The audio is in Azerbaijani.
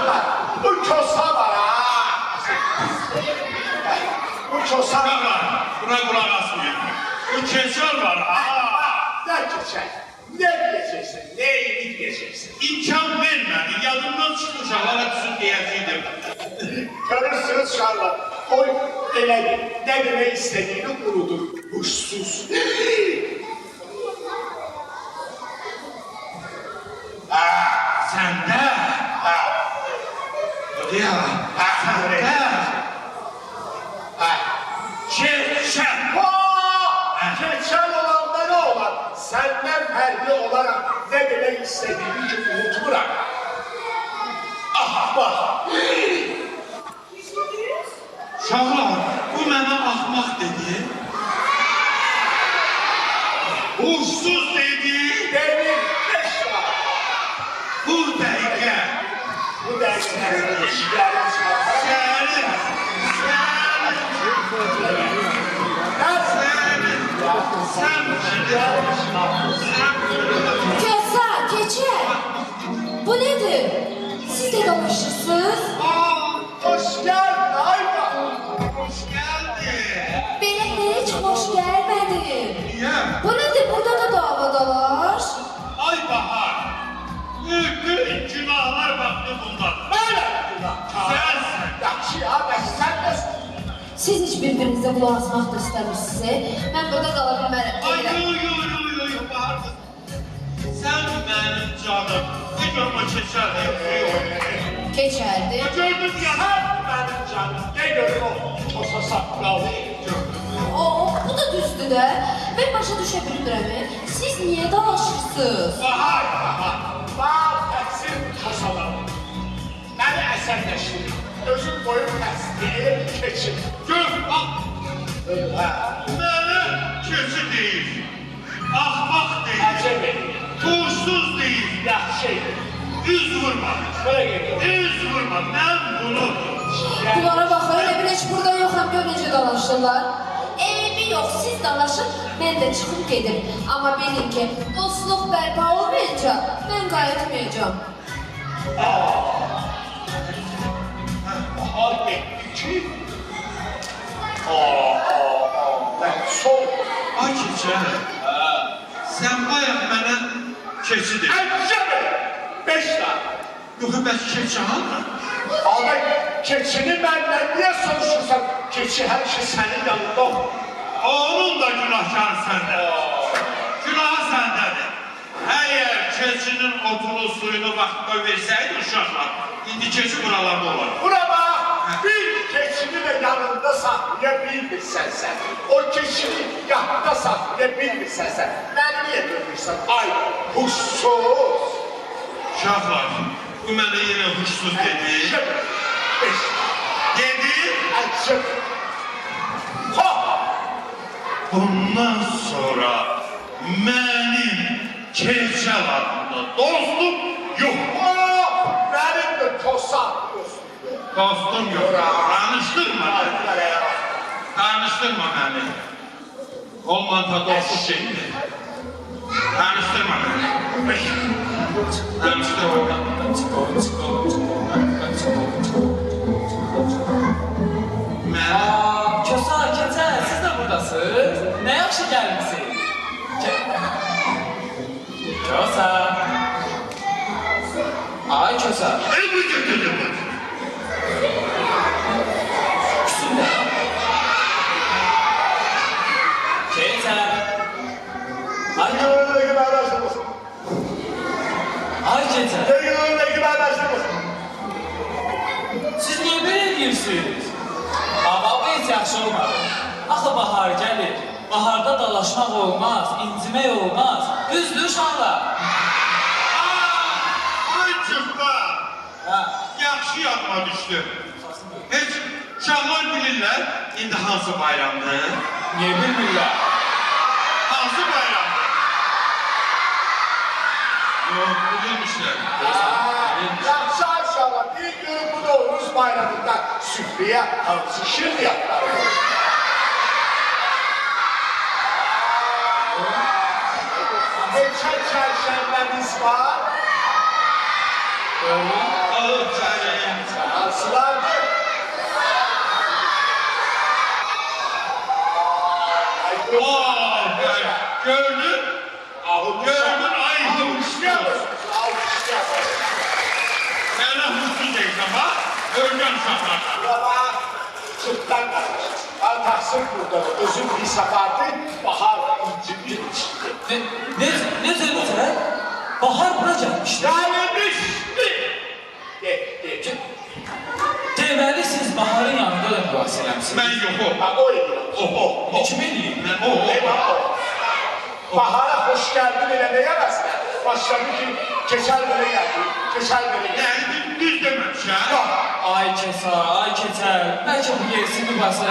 uşaqlar, bu kosa var ha. Bu kosa var. Buna kulak asmayın. Bu keçal var ha. Ne keçək? Ne diyeceksin? Neyini diyeceksin? İmkan vermedi. Yadımdan çıktı uşaqlara tüzün diyəcəkdim. Görürsünüz uşaqlar, o elədir. Ne demək istediğini unudur. Huşsuz. Səndə. Ya, səndə. Keçal. Keçən olanda ne olar? Senden fərqli olarak ne demek istediğini ki unutmuram. Aha bak. Uşaqlar, bu mənə axmaq dedi. Huşsuz dedi. Demin 5 var. Bu dəqiqə. Bu dergilerin işlerini çıkartmak. Kösa, keçə. Bu nedir? Siz de danışırsınız. Hoş geldin Ayba. Hoş geldin. Belə heç xoş gəlmədim. Niye? Bu nedir? Burada da davadalar. Ay Bahar. Büyük günahlar baktı bundan. Böyle günah. Sensin. Yaxşı ya, sen nesin? Siz hiç birbirinizə qulaq asmaq da istəmirsiniz. Mən burada qala bilmərəm. Ay yo Bahar. Sen benim canım. Ne görme keçerdi. Keçərdi. Gördüm ya. Sen benim canım. Ne görür o? Kosa saklalı. O, bu da düzdür də. Mən başa düşə bilmirəm. Siz niyə dalaşırsınız? Bahar. Bahar təksin kosalar. Məni əsərləşdirir. Özüm boyum təsdiqi keçir. Gör bak. Bana keçi değil. Ahmak değil. Əcəb edir. Uğursuz değil. Yaxşı edir. Üz vurma. Böyle geliyor. Üz vurma. Ben bunu. Bunlara baxın, elə bil heç burada yoxam, gör necə dalaşırlar. Eybi yox, siz dalaşın, mən də çıxıb gedim. Amma bilin ki, dostluq bərpa olmayınca mən qayıtmayacağım. Bahar getdi ki. Ben sol. Ay keçi. Sen bayaq mənə keçi dedin. Əcəb edir. 5 tane. Yox, bəs keçi alma. Abi keçini benden niye soruşursan? Keçi her şey senin yanında olur. Onun da günahkarı səndə. Günahı səndədir. Əgər keçinin otunu, suyunu vaxtda versəydi uşaqlar, indi keçi buralarda olar. Buna bak, bir keçini de yanında saklayabilmirsen sen. O keçini yanında saklayabilmirsen sen. Beni niye görmüşsen? Ay, huşsuz. Uşaqlar, bu mənə yenə huşsuz dedi. Əcəb. 5 Dedi. Əcəb. Ha! Bundan sonra mənim keçəl adında dostum yox. Benim de tosak dostum. Dostum yox. Danışdırma məni. Danışdırma məni. Olmanta dostluq şeydir. Danışdırma məni. Danışdırma məni. Mənə Kösa, keçə, siz də buradasınız. Nə yaxşı gəlmişsiniz. Kösa. Ay Kösa. bu götürdüm. Küsün də. Keçə. Ay, Önündeki paylaştırmasın. ay keçə. Önündeki paylaştırmasın. Siz niyə belə edirsiniz? Amma bu heç yaxşı olmadı. Axı bahar gəlir. Baharda dalaşmaq olmaz, incimək olmaz. Düzdür uşaqlar? Ay cübba. Hə. Yaxşı yadıma düşdü. Heç uşaqlar bilirlər indi hansı bayramdır? Niyə bilmirlər? Hansı bayramdır? Yox, bilmişlər. Yaxşı aşağılar, bir gün bu Novruz bayramında süfreye hamsi şir yaptılar. Geçen çarşambemiz var. Alıp çayı Ölgən uşaqlardan. Bura bax, sırtdan qarış. Altaxsın burada, özün bir safatı, bahar incimir içinde. Necə? Bahar bura gəlmişdi. Gəlmişdi. De. Deməli siz Baharın yanında da mübahisə eləmişsiniz. Mən yox o. Ha, o edirəm. O. Kim eləyib? Mən o. Eyvah o. Bahara hoş geldin eləməyə bəslə. Başladı ki, keçər belə gəldi, keçər belə gəldi. Yəni düz deməmiş, hə? Yox, Ay Kesar, ay Keçər. Bəlkə bu yersiz mübahisə